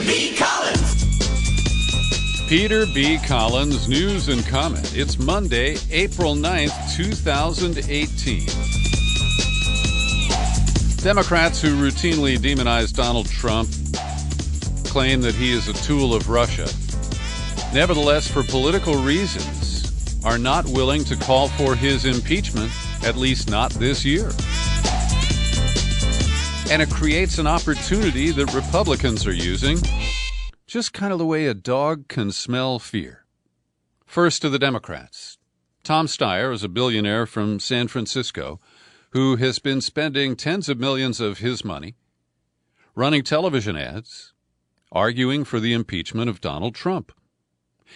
B. Collins. Peter B. Collins, news and comment. It's Monday, April 9th, 2018. Democrats who routinely demonize Donald Trump claim that he is a tool of Russia. Nevertheless, for political reasons, are not willing to call for his impeachment, at least not this year. And it creates an opportunity that Republicans are using, just kind of the way a dog can smell fear. First to the Democrats. Tom Steyer is a billionaire from San Francisco who has been spending tens of millions of his money running television ads, arguing for the impeachment of Donald Trump.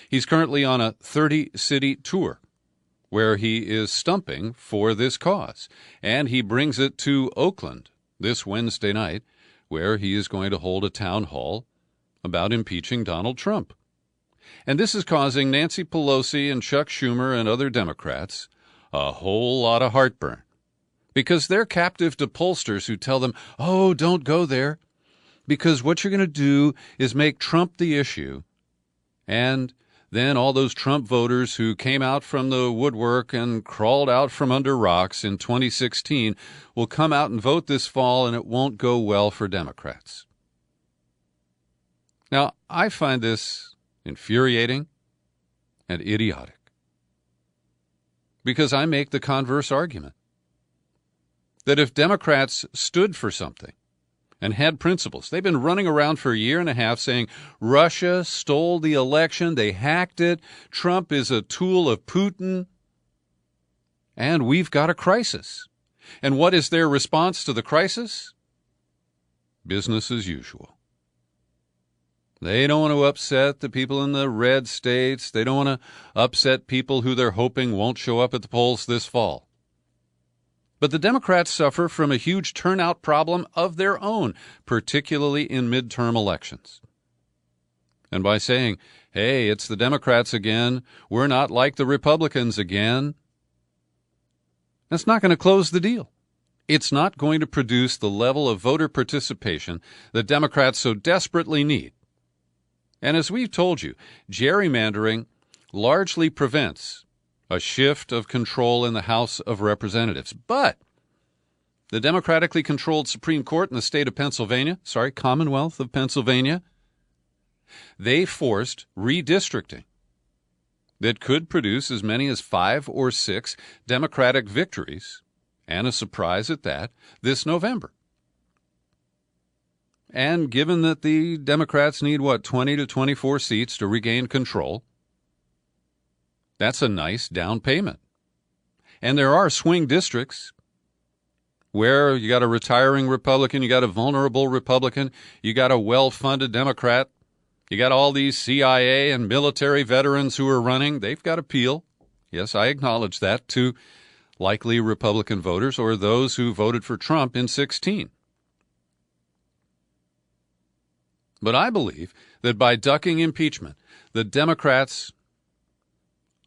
He's currently on a 30-city tour where he is stumping for this cause, and he brings it to Oakland this Wednesday night, where he is going to hold a town hall about impeaching Donald Trump. And this is causing Nancy Pelosi and Chuck Schumer and other Democrats a whole lot of heartburn, because they're captive to pollsters who tell them, oh, don't go there, because what you're going to do is make Trump the issue. And then all those Trump voters who came out from the woodwork and crawled out from under rocks in 2016 will come out and vote this fall, and it won't go well for Democrats. Now, I find this infuriating and idiotic, because I make the converse argument that if Democrats stood for something and had principles. They've been running around for a year and a half saying Russia stole the election, they hacked it, Trump is a tool of Putin, and we've got a crisis. And what is their response to the crisis? Business as usual. They don't want to upset the people in the red states. They don't want to upset people who they're hoping won't show up at the polls this fall. But the Democrats suffer from a huge turnout problem of their own, particularly in midterm elections. And by saying, hey, it's the Democrats again, we're not like the Republicans again, that's not going to close the deal. It's not going to produce the level of voter participation that Democrats so desperately need. And as we've told you, gerrymandering largely prevents a shift of control in the House of Representatives. But the democratically controlled Supreme Court in the state of Commonwealth of Pennsylvania, they forced redistricting that could produce as many as 5 or 6 Democratic victories, and a surprise at that, this November. And given that the Democrats need, 20 to 24 seats to regain control, that's a nice down payment. And there are swing districts where you got a retiring Republican, you got a vulnerable Republican, you got a well-funded Democrat, you got all these CIA and military veterans who are running. They've got appeal. Yes, I acknowledge that, to likely Republican voters or those who voted for Trump in 2016. But I believe that by ducking impeachment, the Democrats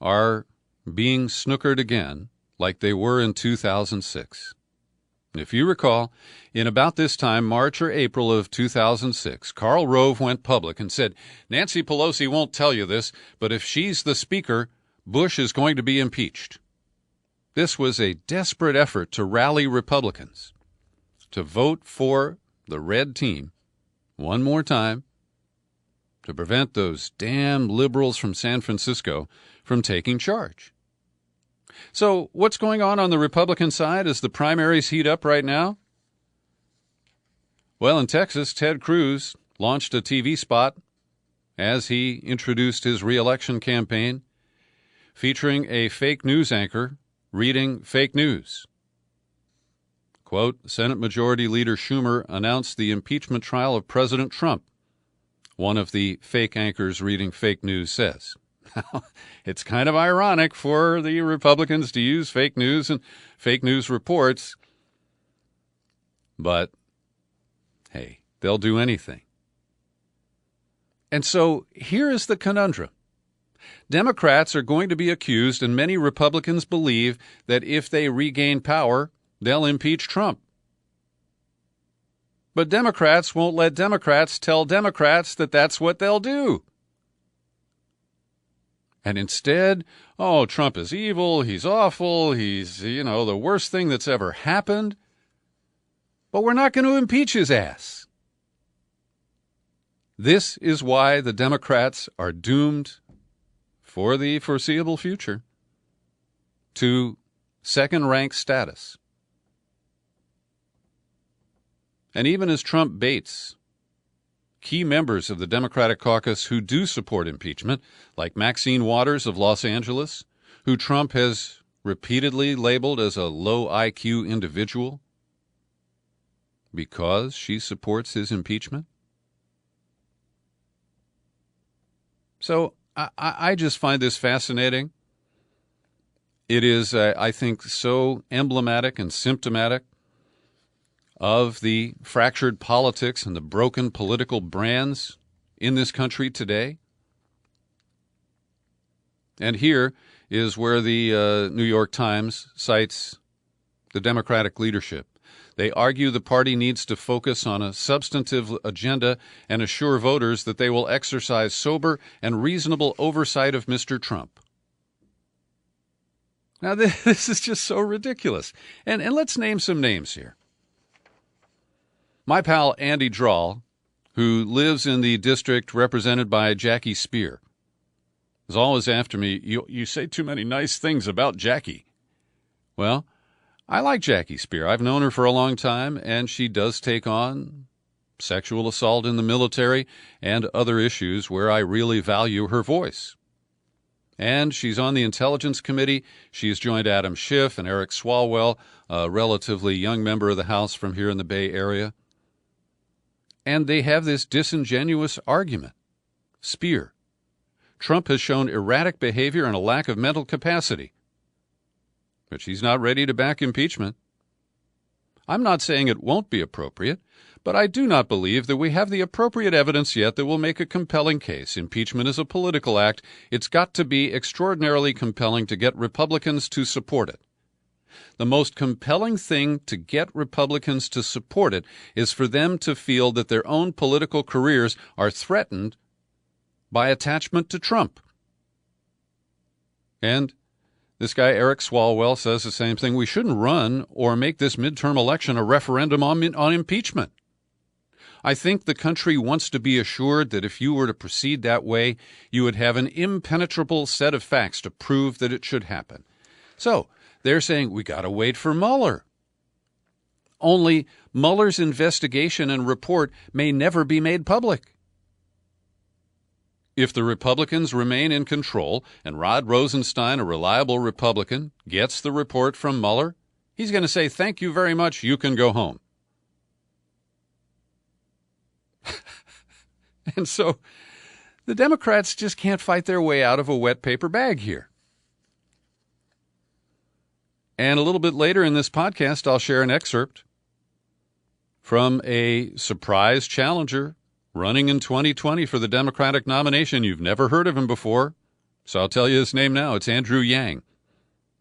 are being snookered again like they were in 2006. If you recall, in about this time, March or April of 2006, Karl Rove went public and said, Nancy Pelosi won't tell you this, but if she's the speaker, Bush is going to be impeached. This was a desperate effort to rally Republicans to vote for the red team one more time to prevent those damn liberals from San Francisco from taking charge. So what's going on the Republican side as the primaries heat up right now? Well, in Texas, Ted Cruz launched a TV spot as he introduced his re-election campaign, featuring a fake news anchor reading fake news. Quote, Senate Majority Leader Schumer announced the impeachment trial of President Trump, one of the fake anchors reading fake news says. It's kind of ironic for the Republicans to use fake news and fake news reports, but hey, they'll do anything. And so here is the conundrum. Democrats are going to be accused, and many Republicans believe that if they regain power, they'll impeach Trump. But Democrats won't let Democrats tell Democrats that that's what they'll do. And instead, oh, Trump is evil, he's awful, he's, the worst thing that's ever happened. But we're not going to impeach his ass. This is why the Democrats are doomed for the foreseeable future to second-rank status. And even as Trump baits key members of the Democratic caucus who do support impeachment, like Maxine Waters of Los Angeles, who Trump has repeatedly labeled as a low IQ individual because she supports his impeachment. So I just find this fascinating. It is, I think, so emblematic and symptomatic of the fractured politics and the broken political brands in this country today. And here is where the New York Times cites the Democratic leadership. They argue the party needs to focus on a substantive agenda and assure voters that they will exercise sober and reasonable oversight of Mr. Trump. Now, this is just so ridiculous. And let's name some names here. My pal Andy Drawl, who lives in the district represented by Jackie Spear, is always after me. You say too many nice things about Jackie. Well, I like Jackie Spear. I've known her for a long time, and she does take on sexual assault in the military and other issues where I really value her voice. And she's on the Intelligence Committee. She's joined Adam Schiff and Eric Swalwell, a relatively young member of the House from here in the Bay Area. And they have this disingenuous argument. Spear: Trump has shown erratic behavior and a lack of mental capacity. But she's not ready to back impeachment. I'm not saying it won't be appropriate, but I do not believe that we have the appropriate evidence yet that will make a compelling case. Impeachment is a political act. It's got to be extraordinarily compelling to get Republicans to support it. The most compelling thing to get Republicans to support it is for them to feel that their own political careers are threatened by attachment to Trump. And this guy, Eric Swalwell, says the same thing. We shouldn't run or make this midterm election a referendum on impeachment. I think the country wants to be assured that if you were to proceed that way, you would have an impenetrable set of facts to prove that it should happen. So they're saying we got to wait for Mueller. Only Mueller's investigation and report may never be made public. If the Republicans remain in control and Rod Rosenstein, a reliable Republican, gets the report from Mueller, he's going to say, thank you very much, you can go home. And so the Democrats just can't fight their way out of a wet paper bag here. And a little bit later in this podcast, I'll share an excerpt from a surprise challenger running in 2020 for the Democratic nomination. You've never heard of him before, so I'll tell you his name now. It's Andrew Yang,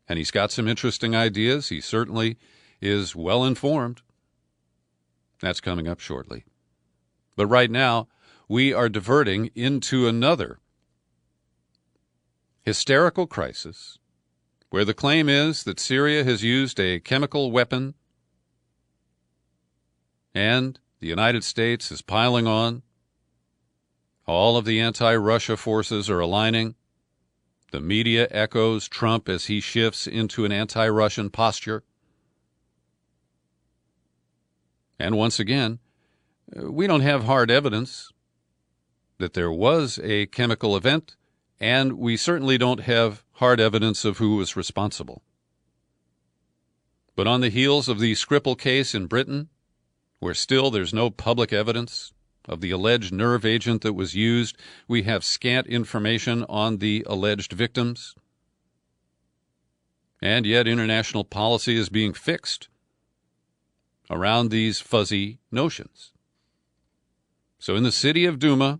and he's got some interesting ideas. He certainly is well-informed. That's coming up shortly. But right now, we are diverting into another hysterical crisis where the claim is that Syria has used a chemical weapon and the United States is piling on. All of the anti-Russia forces are aligning. The media echoes Trump as he shifts into an anti-Russian posture. And once again, we don't have hard evidence that there was a chemical event, and we certainly don't have hard evidence of who was responsible. But on the heels of the Skripal case in Britain, where still there's no public evidence of the alleged nerve agent that was used, we have scant information on the alleged victims. And yet international policy is being fixed around these fuzzy notions. So in the city of Duma,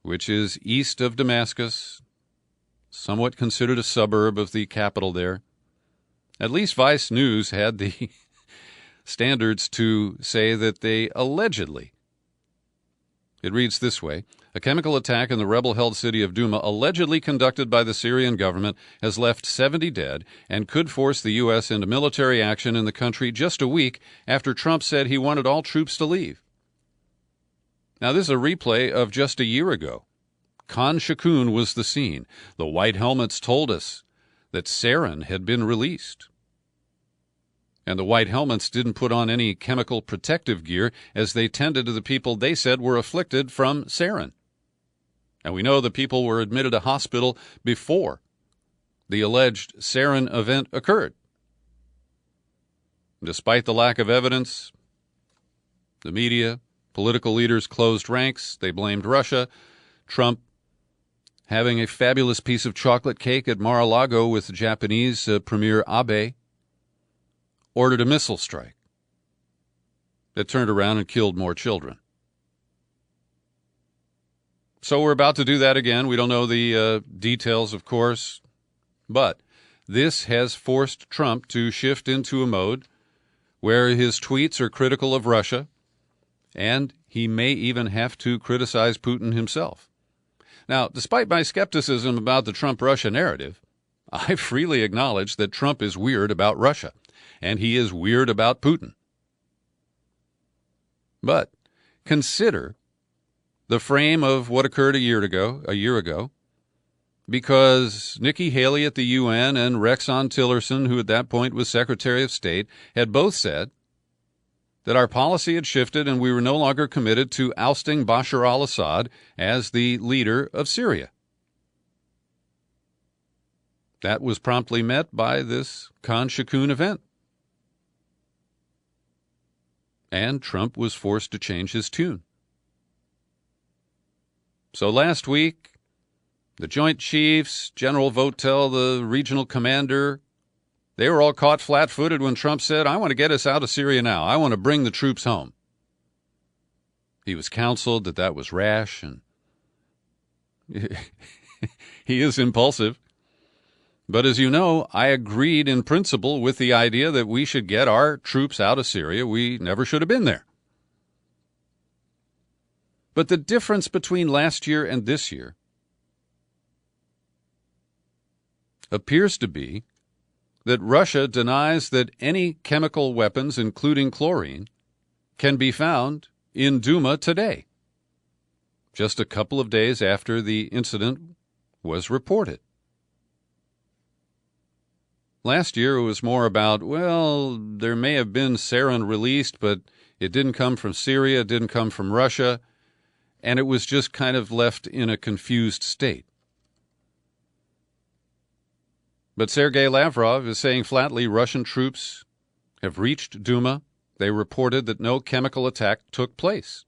which is east of Damascus, somewhat considered a suburb of the capital there, at least Vice News had the standards to say that they allegedly. It reads this way: a chemical attack in the rebel-held city of Douma, allegedly conducted by the Syrian government, has left 70 dead and could force the U.S. into military action in the country just a week after Trump said he wanted all troops to leave. Now, this is a replay of just a year ago. Khan Shaykhun was the scene. The white helmets told us that sarin had been released. And the white helmets didn't put on any chemical protective gear as they tended to the people they said were afflicted from sarin. And we know the people were admitted to hospital before the alleged sarin event occurred. Despite the lack of evidence, the media, political leaders closed ranks. They blamed Russia. Trump, having a fabulous piece of chocolate cake at Mar-a-Lago with Japanese Premier Abe, ordered a missile strike that turned around and killed more children. So we're about to do that again. We don't know the details, of course, but this has forced Trump to shift into a mode where his tweets are critical of Russia, and he may even have to criticize Putin himself. Now, despite my skepticism about the Trump-Russia narrative, I freely acknowledge that Trump is weird about Russia, and he is weird about Putin. But consider the frame of what occurred a year ago, because Nikki Haley at the UN and Rex Tillerson, who at that point was Secretary of State, had both said that our policy had shifted and we were no longer committed to ousting Bashar al-Assad as the leader of Syria. That was promptly met by this Khan Shaykhun event. And Trump was forced to change his tune. So last week, the Joint Chiefs, General Votel, the regional commander, they were all caught flat-footed when Trump said, I want to get us out of Syria now. I want to bring the troops home. He was counseled that that was rash, and he is impulsive. But as you know, I agreed in principle with the idea that we should get our troops out of Syria. We never should have been there. But the difference between last year and this year appears to be that Russia denies that any chemical weapons, including chlorine, can be found in Douma today, just a couple of days after the incident was reported. Last year, it was more about, well, there may have been sarin released, but it didn't come from Syria, it didn't come from Russia, and it was just kind of left in a confused state. But Sergei Lavrov is saying flatly Russian troops have reached Douma. They reported that no chemical attack took place.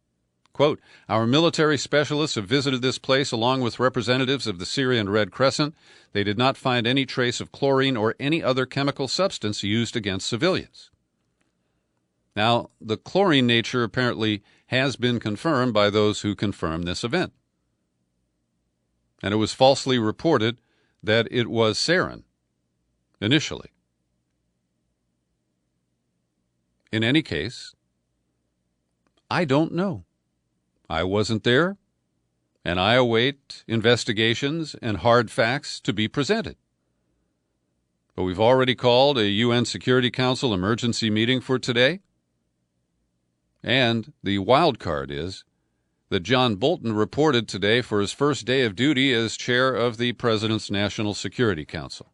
Quote, our military specialists have visited this place along with representatives of the Syrian Red Crescent. They did not find any trace of chlorine or any other chemical substance used against civilians. Now, the chlorine nature apparently has been confirmed by those who confirmed this event. And it was falsely reported that it was sarin initially. In any case, I don't know. I wasn't there, and I await investigations and hard facts to be presented. But we've already called a UN Security Council emergency meeting for today, and the wild card is that John Bolton reported today for his first day of duty as chair of the President's National Security Council.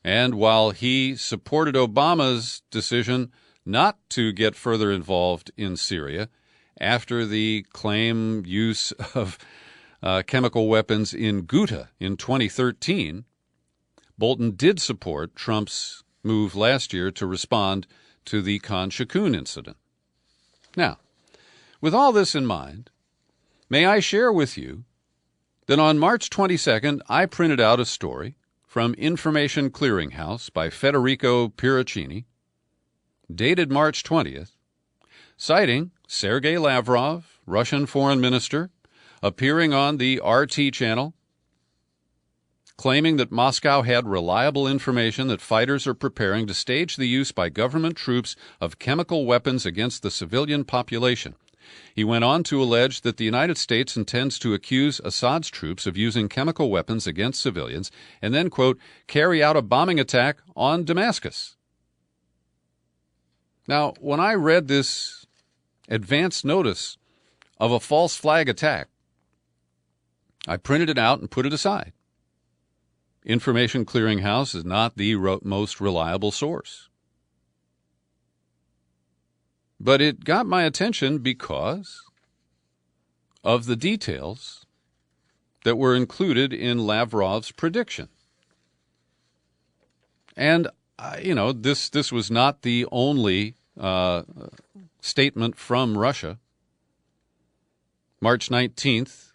And while he supported Obama's decision not to get further involved in Syria after the claimed use of chemical weapons in Ghouta in 2013, Bolton did support Trump's move last year to respond to the Khan Shaykhun incident. Now, with all this in mind, may I share with you that on March 22nd, I printed out a story from Information Clearinghouse by Federico Piracini, dated March 20th, citing Sergei Lavrov, Russian foreign minister, appearing on the RT channel, claiming that Moscow had reliable information that fighters are preparing to stage the use by government troops of chemical weapons against the civilian population. He went on to allege that the United States intends to accuse Assad's troops of using chemical weapons against civilians and then, quote, carry out a bombing attack on Damascus. Now, when I read this advance notice of a false flag attack, I printed it out and put it aside. Information Clearinghouse is not the most reliable source. But it got my attention because of the details that were included in Lavrov's prediction. And, this was not the only statement from Russia. March 19th,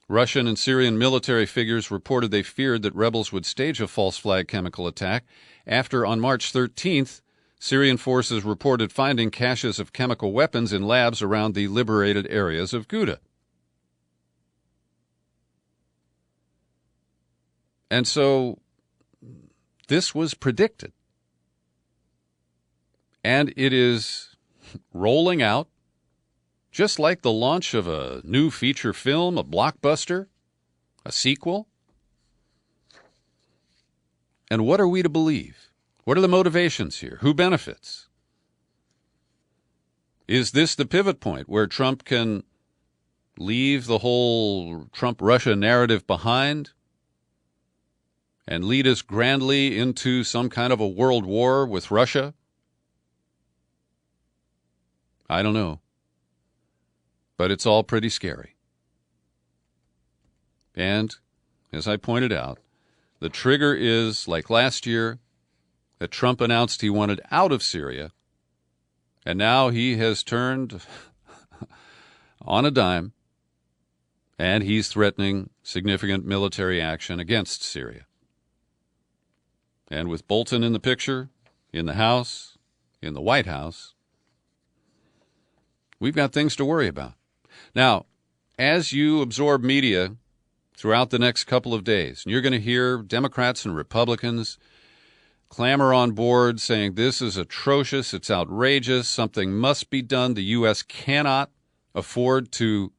Russian and Syrian military figures reported they feared that rebels would stage a false flag chemical attack after, on March 13th, Syrian forces reported finding caches of chemical weapons in labs around the liberated areas of Ghouta. And so this was predicted. And it is rolling out just like the launch of a new feature film, a blockbuster, a sequel. And what are we to believe? What are the motivations here? Who benefits? Is this the pivot point where Trump can leave the whole Trump-Russia narrative behind and lead us grandly into some kind of a world war with Russia? I don't know. But it's all pretty scary. And, as I pointed out, the trigger is, like last year, that Trump announced he wanted out of Syria, and now he has turned on a dime, and he's threatening significant military action against Syria. And with Bolton in the picture, in the House, in the White House, we've got things to worry about. Now, as you absorb media throughout the next couple of days, and you're going to hear Democrats and Republicans clamor on board saying this is atrocious, it's outrageous, something must be done, the U.S. cannot afford to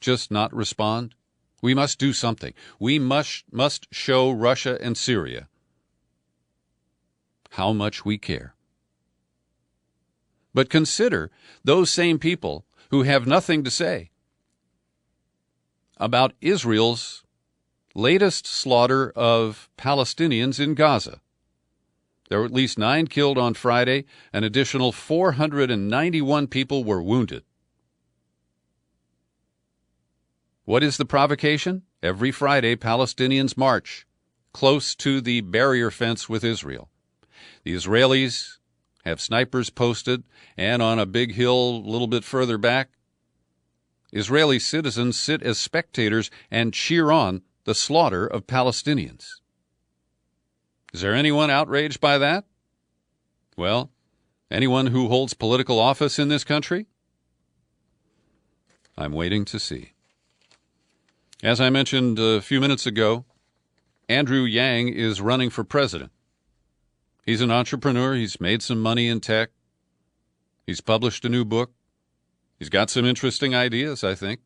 just not respond. We must do something. We must show Russia and Syria how much we care. But consider those same people who have nothing to say about Israel's latest slaughter of Palestinians in Gaza. There were at least 9 killed on Friday. An additional 491 people were wounded. What is the provocation? Every Friday, Palestinians march close to the barrier fence with Israel. The Israelis have snipers posted, and on a big hill a little bit further back, Israeli citizens sit as spectators and cheer on the slaughter of Palestinians. Is there anyone outraged by that? Well, anyone who holds political office in this country? I'm waiting to see. As I mentioned a few minutes ago, Andrew Yang is running for president. He's an entrepreneur. He's made some money in tech. He's published a new book. He's got some interesting ideas, I think.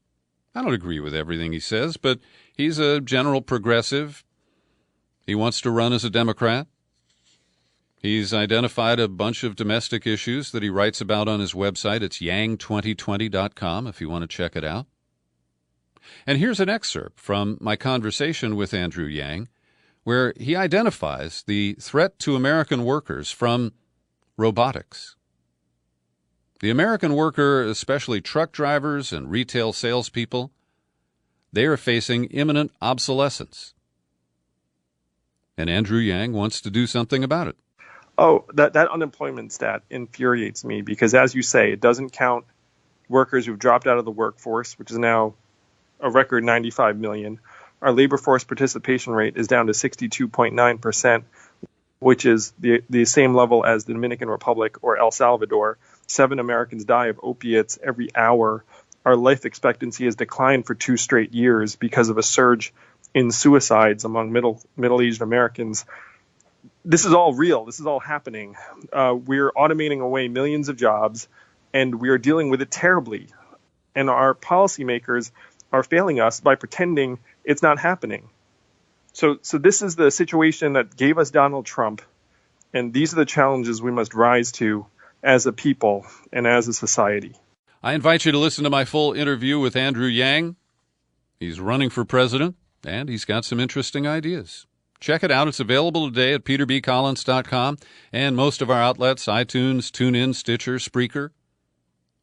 I don't agree with everything he says, but he's a general progressive. He wants to run as a Democrat. He's identified a bunch of domestic issues that he writes about on his website. It's yang2020.com if you want to check it out. And here's an excerpt from my conversation with Andrew Yang, where he identifies the threat to American workers from robotics. The American worker, especially truck drivers and retail salespeople, they are facing imminent obsolescence. And Andrew Yang wants to do something about it. Oh, that unemployment stat infuriates me because, as you say, it doesn't count workers who've dropped out of the workforce, which is now a record 95 million. Our labor force participation rate is down to 62.9%, which is the same level as the Dominican Republic or El Salvador. 7 Americans die of opiates every hour. Our life expectancy has declined for 2 straight years because of a surge in suicides among middle-aged Americans. This is all real. This is all happening. We're automating away millions of jobs, and we are dealing with it terribly. And our policymakers are failing us by pretending it's not happening. So this is the situation that gave us Donald Trump, and these are the challenges we must rise to as a people and as a society. I invite you to listen to my full interview with Andrew Yang. He's running for president, and he's got some interesting ideas. Check it out. It's available today at peterbcollins.com and most of our outlets, iTunes, TuneIn, Stitcher, Spreaker.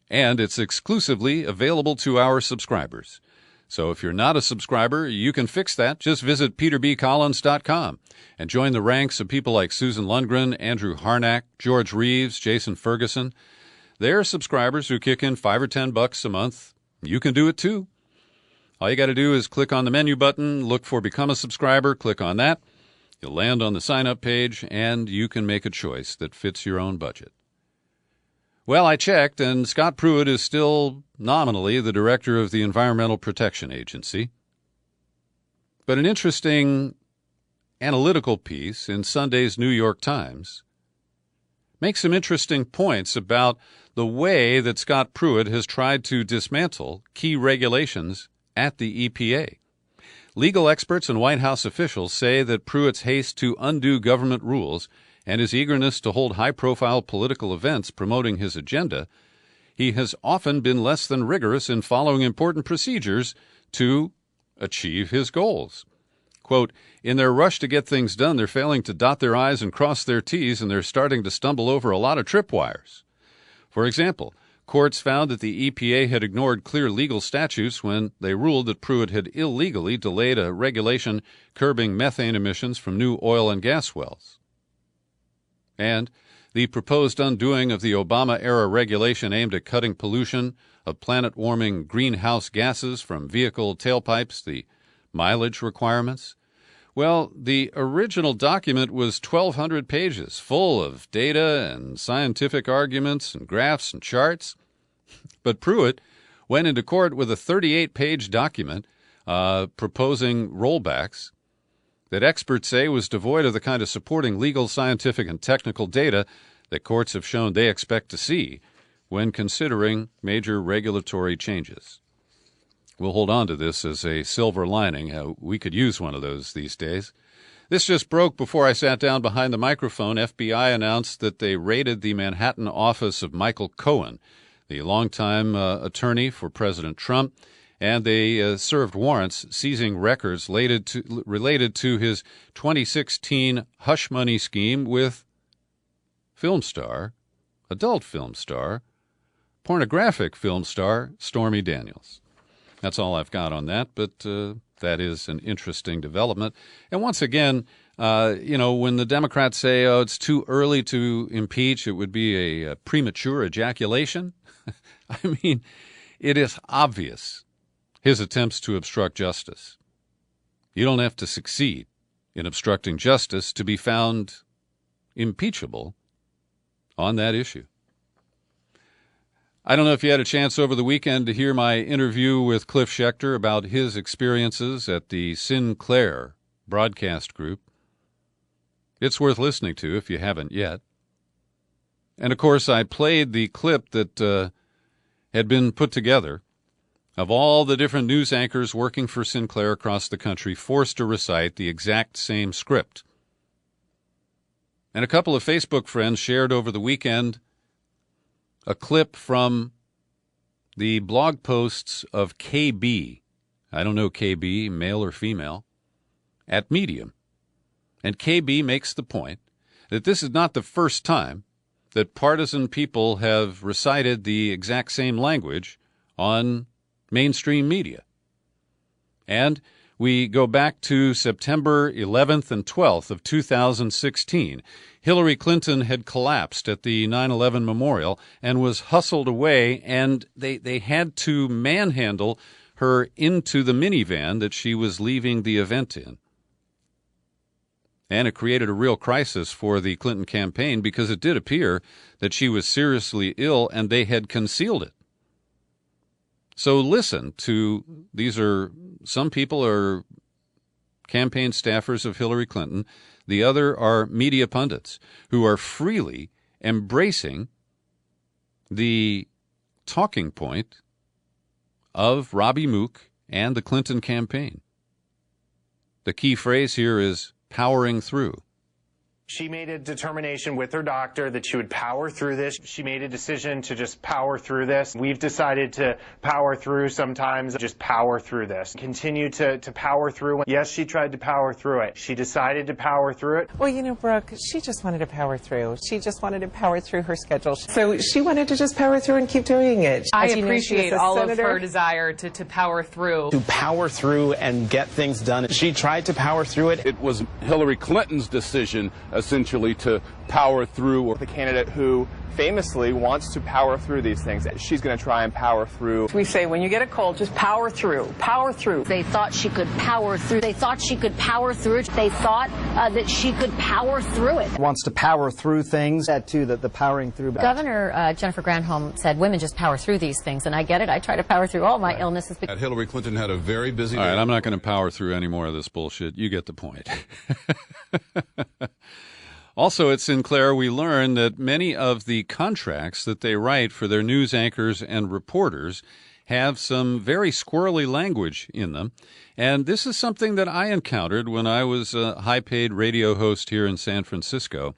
And it's exclusively available to our subscribers. So if you're not a subscriber, you can fix that. Just visit peterbcollins.com and join the ranks of people like Susan Lundgren, Andrew Harnack, George Reeves, Jason Ferguson. They're subscribers who kick in $5 or $10 a month. You can do it too. All you got to do is click on the menu button, look for Become a Subscriber, click on that. You'll land on the sign-up page, and you can make a choice that fits your own budget. Well, I checked, and Scott Pruitt is still nominally the director of the Environmental Protection Agency. But an interesting analytical piece in Sunday's New York Times makes some interesting points about the way that Scott Pruitt has tried to dismantle key regulations at the EPA. Legal experts and White House officials say that Pruitt's haste to undo government rules and his eagerness to hold high-profile political events promoting his agenda, he has often been less than rigorous in following important procedures to achieve his goals. Quote, in their rush to get things done, they're failing to dot their I's and cross their T's, and they're starting to stumble over a lot of tripwires. For example, courts found that the EPA had ignored clear legal statutes when they ruled that Pruitt had illegally delayed a regulation curbing methane emissions from new oil and gas wells. And the proposed undoing of the Obama-era regulation aimed at cutting pollution of planet-warming greenhouse gases from vehicle tailpipes, the mileage requirements. Well, the original document was 1,200 pages, full of data and scientific arguments and graphs and charts. But Pruitt went into court with a 38-page document proposing rollbacks that experts say was devoid of the kind of supporting legal, scientific, and technical data that courts have shown they expect to see when considering major regulatory changes. We'll hold on to this as a silver lining. We could use one of those these days. This just broke before I sat down behind the microphone. FBI announced that they raided the Manhattan office of Michael Cohen, the longtime attorney for President Trump, and they served warrants seizing records related to his 2016 hush money scheme with adult film star, pornographic film star Stormy Daniels. That's all I've got on that, but that is an interesting development. And once again, when the Democrats say, oh, it's too early to impeach, it would be a premature ejaculation. I mean, it is obvious his attempts to obstruct justice. You don't have to succeed in obstructing justice to be found impeachable on that issue. I don't know if you had a chance over the weekend to hear my interview with Cliff Schechter about his experiences at the Sinclair broadcast group. It's worth listening to if you haven't yet. And, of course, I played the clip that had been put together of all the different news anchors working for Sinclair across the country forced to recite the exact same script. And a couple of Facebook friends shared over the weekend a clip from the blog posts of KB, I don't know KB, male or female, at Medium. And KB makes the point that this is not the first time that partisan people have recited the exact same language on mainstream media. And we go back to September 11th and 12th of 2016. Hillary Clinton had collapsed at the 9/11 memorial and was hustled away, and they had to manhandle her into the minivan that she was leaving the event in. And it created a real crisis for the Clinton campaign because it did appear that she was seriously ill and they had concealed it. So listen to, some people are campaign staffers of Hillary Clinton. The other are media pundits who are freely embracing the talking point of Robbie Mook and the Clinton campaign. The key phrase here is powering through. She made a determination with her doctor that she would power through this. She made a decision to just power through this. We've decided to power through sometimes, just power through this. Continue to power through. Yes, she tried to power through it. She decided to power through it. Well, you know, Brooke, she just wanted to power through. She just wanted to power through her schedule. So she wanted to just power through and keep doing it. I appreciate all of her desire to power through. To power through and get things done. She tried to power through it. It was Hillary Clinton's decision, essentially, to power through. The candidate who famously wants to power through these things. She's going to try and power through. We say when you get a cold, just power through. Power through. They thought she could power through. They thought she could power through it. They thought that she could power through it. Wants to power through things. That too, the powering through. Governor Jennifer Granholm said women just power through these things, and I get it. I try to power through all my illnesses. Hillary Clinton had a very busy day. All right, I'm not going to power through any more of this bullshit. You get the point. Also, at Sinclair, we learn that many of the contracts that they write for their news anchors and reporters have some very squirrely language in them. And this is something that I encountered when I was a high-paid radio host here in San Francisco.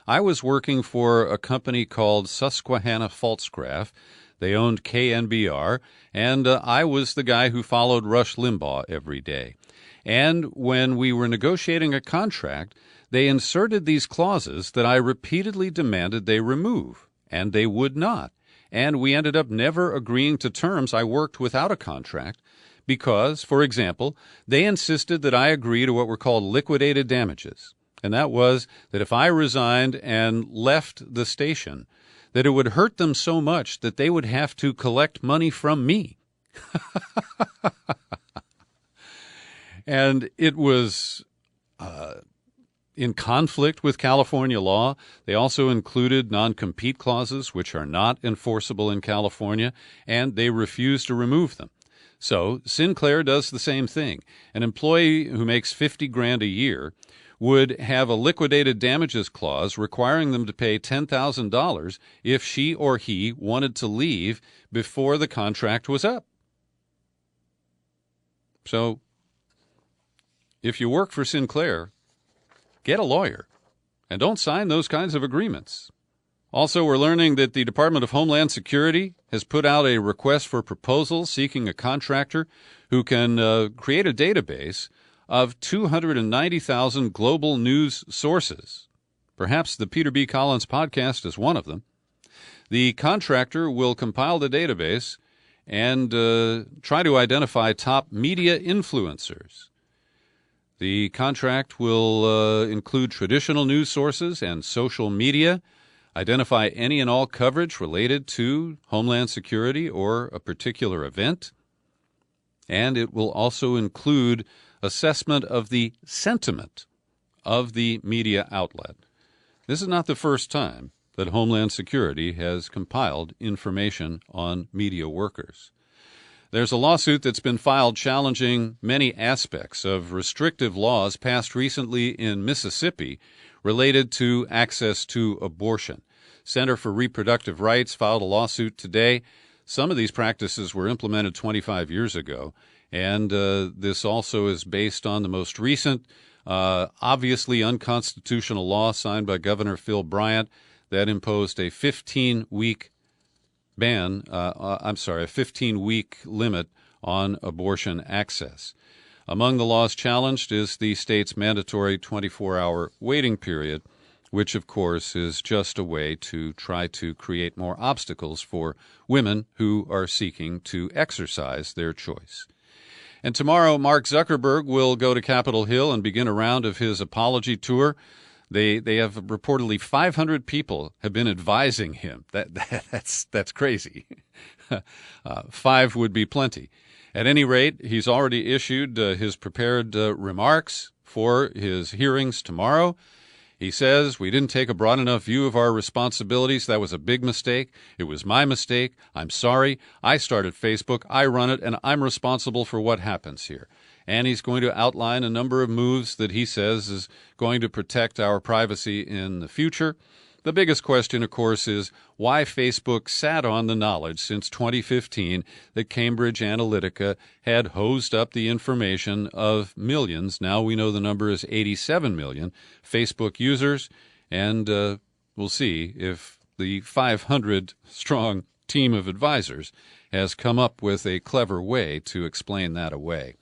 I was working for a company called Susquehanna Pfaltzgraff. They owned KNBR, and I was the guy who followed Rush Limbaugh every day. And when we were negotiating a contract, they inserted these clauses that I repeatedly demanded they remove, and they would not. And we ended up never agreeing to terms. I worked without a contract because, for example, they insisted that I agree to what were called liquidated damages. And that was that if I resigned and left the station, that it would hurt them so much that they would have to collect money from me. And it was in conflict with California law. They also included non-compete clauses, which are not enforceable in California, and they refused to remove them. So Sinclair does the same thing. An employee who makes $50,000 a year would have a liquidated damages clause requiring them to pay $10,000 if she or he wanted to leave before the contract was up. So if you work for Sinclair, get a lawyer and don't sign those kinds of agreements. Also, we're learning that the Department of Homeland Security has put out a request for proposals seeking a contractor who can create a database of 290,000 global news sources. Perhaps the Peter B. Collins podcast is one of them. The contractor will compile the database and try to identify top media influencers. The contract will include traditional news sources and social media, identify any and all coverage related to Homeland Security or a particular event, and it will also include assessment of the sentiment of the media outlet. This is not the first time that Homeland Security has compiled information on media workers. There's a lawsuit that's been filed challenging many aspects of restrictive laws passed recently in Mississippi related to access to abortion. Center for Reproductive Rights filed a lawsuit today. Some of these practices were implemented 25 years ago, and this also is based on the most recent, obviously unconstitutional law signed by Governor Phil Bryant that imposed a 15-week ban, a 15-week limit on abortion access. Among the laws challenged is the state's mandatory 24-hour waiting period, which, of course, is just a way to try to create more obstacles for women who are seeking to exercise their choice. And tomorrow, Mark Zuckerberg will go to Capitol Hill and begin a round of his apology tour. They have reportedly 500 people have been advising him. That's crazy. 5 would be plenty. At any rate, he's already issued his prepared remarks for his hearings tomorrow. He says, "We didn't take a broad enough view of our responsibilities. That was a big mistake. It was my mistake. I'm sorry. I started Facebook. I run it, and I'm responsible for what happens here." And he's going to outline a number of moves that he says is going to protect our privacy in the future. The biggest question, of course, is why Facebook sat on the knowledge since 2015 that Cambridge Analytica had hosed up the information of millions. Now we know the number is 87 million Facebook users, and we'll see if the 500-strong team of advisors has come up with a clever way to explain that away.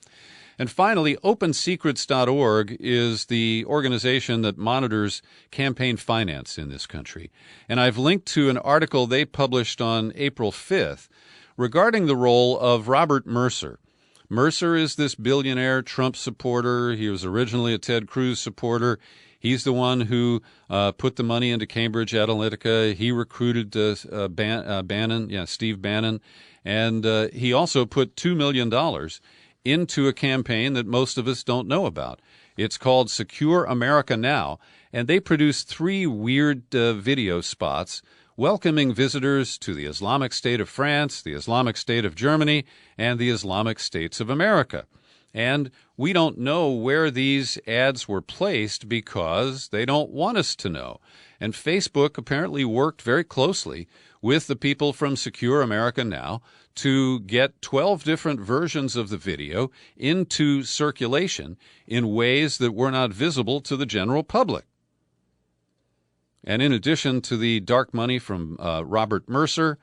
And finally, OpenSecrets.org is the organization that monitors campaign finance in this country. And I've linked to an article they published on April 5th regarding the role of Robert Mercer. Mercer is this billionaire Trump supporter. He was originally a Ted Cruz supporter. He's the one who put the money into Cambridge Analytica. He recruited Steve Bannon. And he also put $2 million into a campaign that most of us don't know about. It's called Secure America Now, and they produced 3 weird video spots welcoming visitors to the Islamic State of France, the Islamic State of Germany, and the Islamic States of America. And we don't know where these ads were placed because they don't want us to know. And Facebook apparently worked very closely with the people from Secure America Now to get 12 different versions of the video into circulation in ways that were not visible to the general public. And in addition to the dark money from Robert Mercer,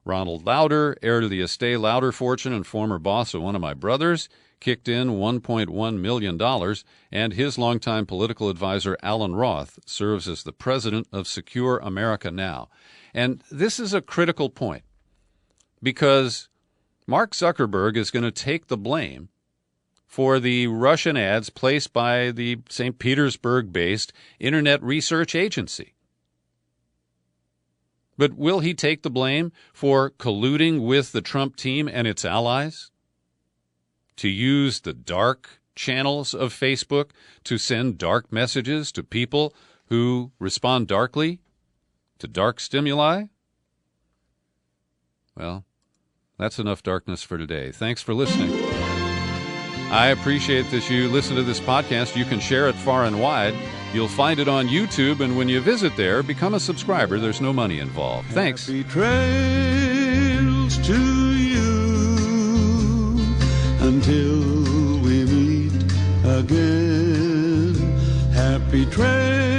Ronald Lauder, heir to the Estee Lauder fortune and former boss of one of my brothers, kicked in $1.1 million, and his longtime political advisor, Alan Roth, serves as the president of Secure America Now. And this is a critical point, because Mark Zuckerberg is going to take the blame for the Russian ads placed by the St. Petersburg-based Internet Research Agency. But will he take the blame for colluding with the Trump team and its allies to use the dark channels of Facebook to send dark messages to people who respond darkly to dark stimuli? Well, that's enough darkness for today. Thanks for listening. I appreciate that you listen to this podcast. You can share it far and wide. You'll find it on YouTube, and when you visit there, become a subscriber. There's no money involved. Thanks. Happy trails to you until we meet again. Happy trails.